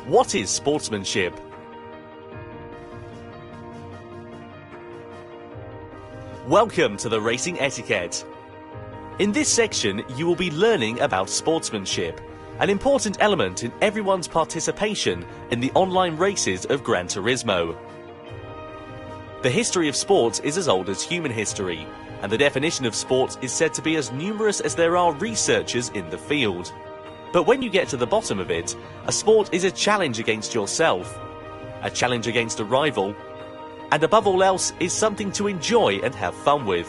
What is sportsmanship? Welcome to the Racing Etiquette. In this section, you will be learning about sportsmanship, an important element in everyone's participation in the online races of Gran Turismo. The history of sports is as old as human history, and the definition of sports is said to be as numerous as there are researchers in the field. But when you get to the bottom of it, a sport is a challenge against yourself, a challenge against a rival, and above all else is something to enjoy and have fun with.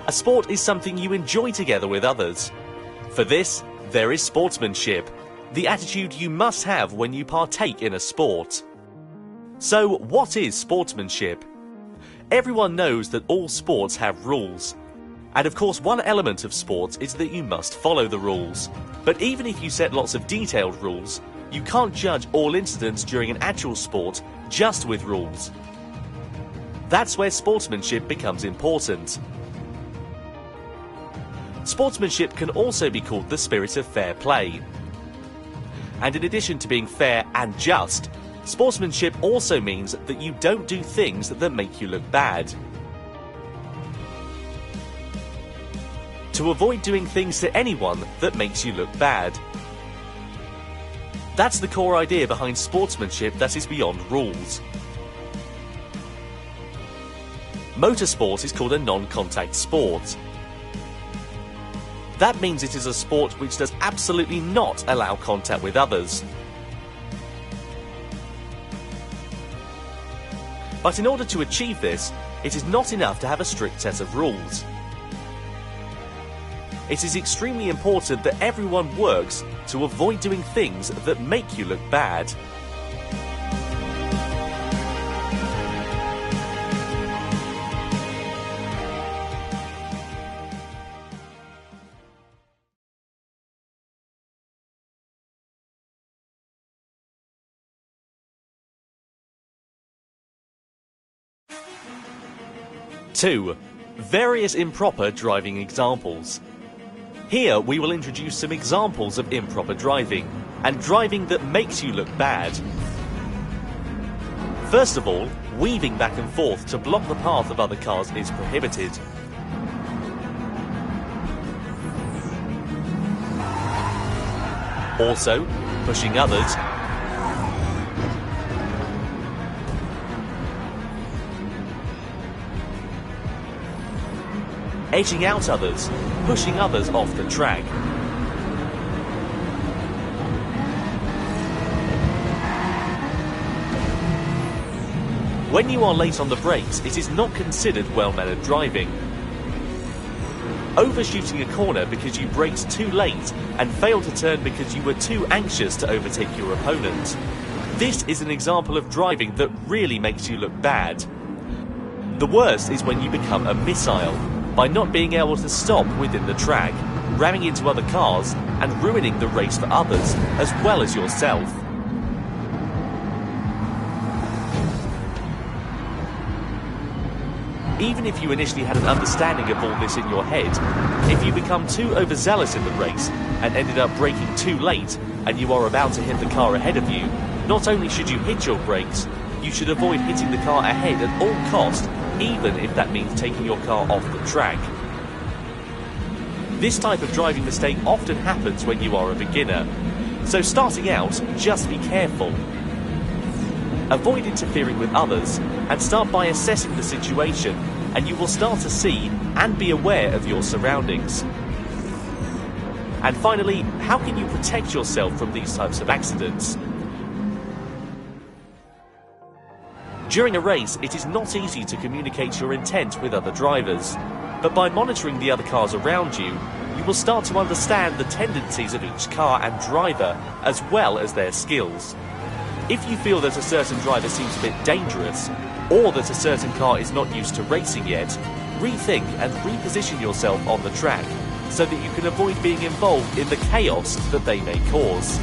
A sport is something you enjoy together with others. For this, there is sportsmanship, the attitude you must have when you partake in a sport. So, what is sportsmanship? Everyone knows that all sports have rules. And of course, one element of sports is that you must follow the rules. But even if you set lots of detailed rules, you can't judge all incidents during an actual sport just with rules. That's where sportsmanship becomes important. Sportsmanship can also be called the spirit of fair play. And in addition to being fair and just, sportsmanship also means that you don't do things that make you look bad. To avoid doing things to anyone that makes you look bad. That's the core idea behind sportsmanship that is beyond rules. Motorsport is called a non-contact sport. That means it is a sport which does absolutely not allow contact with others. But in order to achieve this, it is not enough to have a strict set of rules. It is extremely important that everyone works to avoid doing things that make you look bad. Two, various improper driving examples. Here we will introduce some examples of improper driving, and driving that makes you look bad. First of all, weaving back and forth to block the path of other cars is prohibited. Also, pushing others, edging out others, pushing others off the track. When you are late on the brakes, it is not considered well-mannered driving. Overshooting a corner because you braked too late and failed to turn because you were too anxious to overtake your opponent. This is an example of driving that really makes you look bad. The worst is when you become a missile, by not being able to stop within the track, ramming into other cars and ruining the race for others as well as yourself. Even if you initially had an understanding of all this in your head, if you become too overzealous in the race and ended up braking too late and you are about to hit the car ahead of you, not only should you hit your brakes, you should avoid hitting the car ahead at all costs, even if that means taking your car off the track. This type of driving mistake often happens when you are a beginner, so starting out, just be careful. Avoid interfering with others and start by assessing the situation, and you will start to see and be aware of your surroundings. And finally, how can you protect yourself from these types of accidents? During a race, it is not easy to communicate your intent with other drivers, but by monitoring the other cars around you, you will start to understand the tendencies of each car and driver, as well as their skills. If you feel that a certain driver seems a bit dangerous, or that a certain car is not used to racing yet, rethink and reposition yourself on the track, so that you can avoid being involved in the chaos that they may cause.